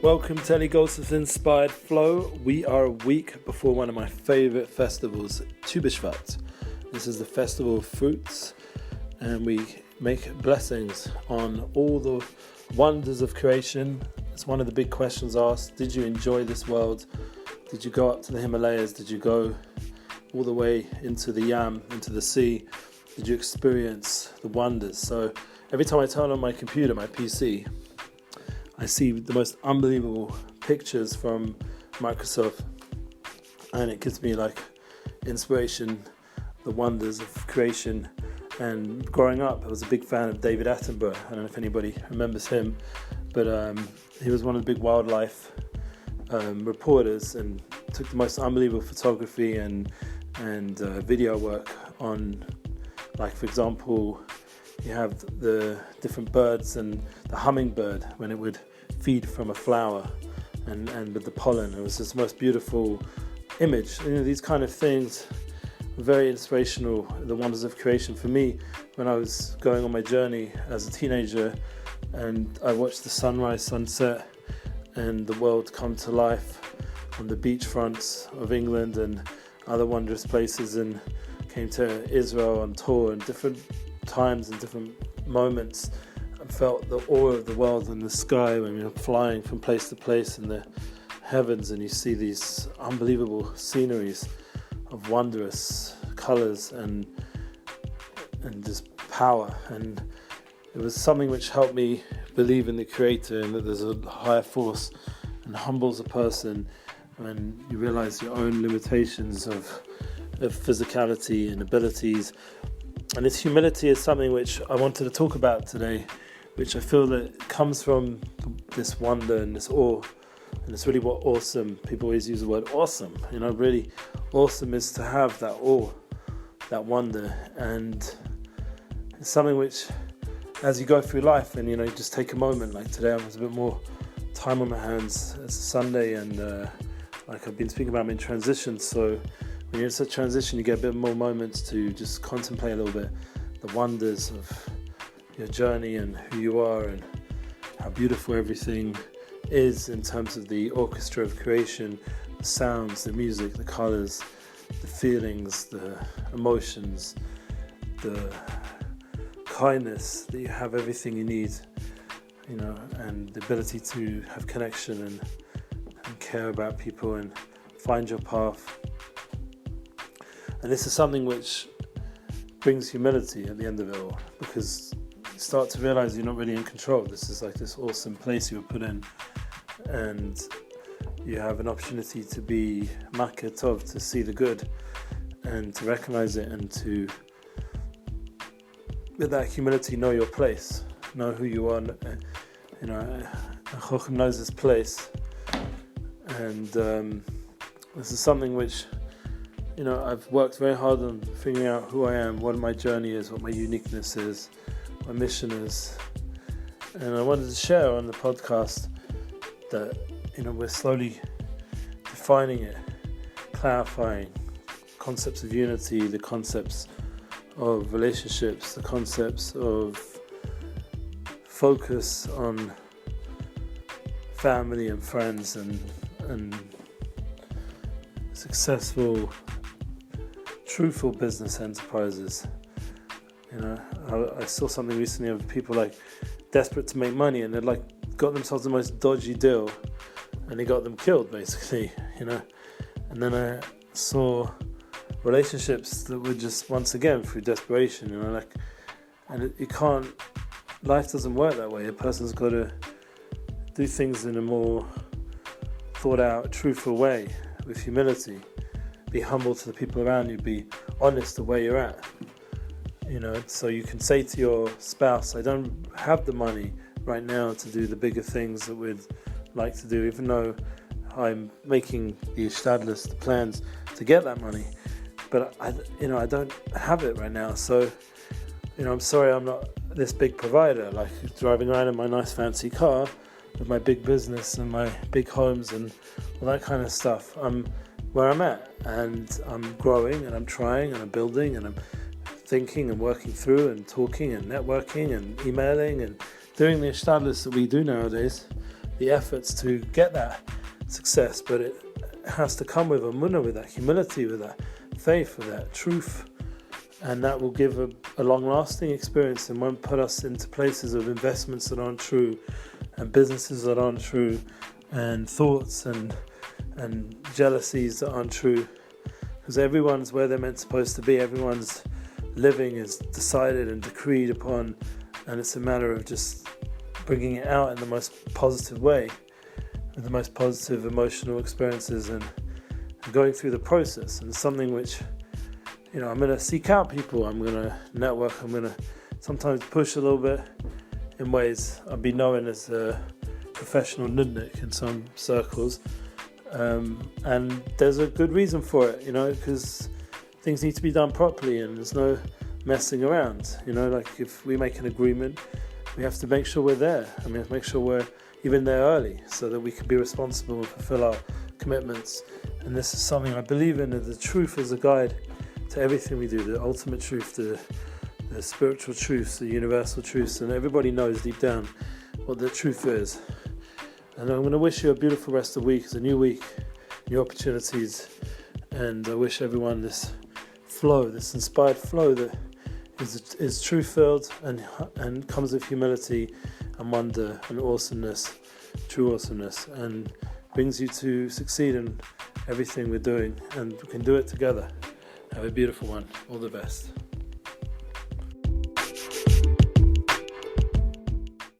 Welcome to Awesomeness Inspired Flow. We are a week before one of my favorite festivals, Tu B'Shvat. This is the festival of fruits, and we make blessings on all the wonders of creation. It's one of the big questions asked. Did you enjoy this world? Did you go up to the Himalayas? Did you go all the way into the Yam, into the sea? Did you experience the wonders? So every time I turn on my computer, my PC, I see the most unbelievable pictures from Microsoft, and it gives me like inspiration, the wonders of creation. And growing up, I was a big fan of David Attenborough. I don't know if anybody remembers him, but he was one of the big wildlife reporters and took the most unbelievable photography and video work on, like, for example, you have the different birds and the hummingbird when it would feed from a flower and with the pollen. It was just the most beautiful image. You know, these kind of things were very inspirational, the wonders of creation for me when I was going on my journey as a teenager, and I watched the sunrise, sunset and the world come to life on the beach fronts of England and other wondrous places, and came to Israel on tour and different times and different moments, and felt the awe of the world in the sky when you're flying from place to place in the heavens, and you see these unbelievable sceneries of wondrous colours and just power. And it was something which helped me believe in the Creator and that there's a higher force, and humbles a person when you realise your own limitations of physicality and abilities. And this humility is something which I wanted to talk about today, which I feel that comes from this wonder and this awe. And it's really what awesome, people always use the word awesome. You know, really awesome is to have that awe, that wonder. And it's something which, as you go through life and, you know, just take a moment, like today I was a bit more time on my hands. It's a Sunday, and like I've been speaking about, I'm in transition. So when you're in such transition, you get a bit more moments to just contemplate a little bit the wonders of your journey and who you are and how beautiful everything is in terms of the orchestra of creation, the sounds, the music, the colors, the feelings, the emotions, the kindness, that you have everything you need, you know, and the ability to have connection and care about people and find your path. And this is something which brings humility at the end of it all, because you start to realize you're not really in control. This is like this awesome place you were put in, and you have an opportunity to be makir tov, to see the good and to recognize it, and to, with that humility, know your place, know who you are. You know, a chochem knows his place, and this is something which, you know, I've worked very hard on figuring out who I am, what my journey is, what my uniqueness is, my mission is. And I wanted to share on the podcast that, you know, we're slowly defining it, clarifying concepts of unity, the concepts of relationships, the concepts of focus on family and friends and successful, truthful business enterprises. You know, I saw something recently of people like desperate to make money, and they'd like got themselves the most dodgy deal, and it got them killed basically. You know, and then I saw relationships that were just, once again, through desperation. You know, like, and you can't. Life doesn't work that way. A person's got to do things in a more thought out, truthful way, with humility. Be humble to the people around you. Be honest to where you're at. You know, so you can say to your spouse, I don't have the money right now to do the bigger things that we'd like to do, even though I'm making the ishtadlus, the plans to get that money. But I don't have it right now. So, you know, I'm sorry I'm not this big provider, like driving around in my nice fancy car with my big business and my big homes and all that kind of stuff. I'm where I'm at, and I'm growing, and I'm trying, and I'm building, and I'm thinking and working through and talking and networking and emailing and doing the ishtadlus that we do nowadays the efforts to get that success, but it has to come with amunah, with that humility, with that faith, with that truth, and that will give a long-lasting experience and won't put us into places of investments that aren't true, and businesses that aren't true, and thoughts and jealousies that aren't true, because everyone's where they're supposed to be. Everyone's living is decided and decreed upon, and it's a matter of just bringing it out in the most positive way, with the most positive emotional experiences, and going through the process. And something which, I'm going to seek out people, I'm going to network, I'm going to sometimes push a little bit in ways. I'll be known as a professional nudnik in some circles, and there's a good reason for it, because things need to be done properly, and there's no messing around. Like if we make an agreement, we have to make sure we're there, and we have to make sure we're even there early, so that we can be responsible and fulfill our commitments. And this is something I believe in, that the truth is a guide to everything we do, the ultimate truth, the spiritual truths, the universal truths, and everybody knows deep down what the truth is. And I'm going to wish you a beautiful rest of the week. It's a new week, new opportunities, and I wish everyone this flow, this inspired flow that is truth-filled and comes with humility and wonder and awesomeness, true awesomeness, and brings you to succeed in everything we're doing, and we can do it together. Have a beautiful one. All the best.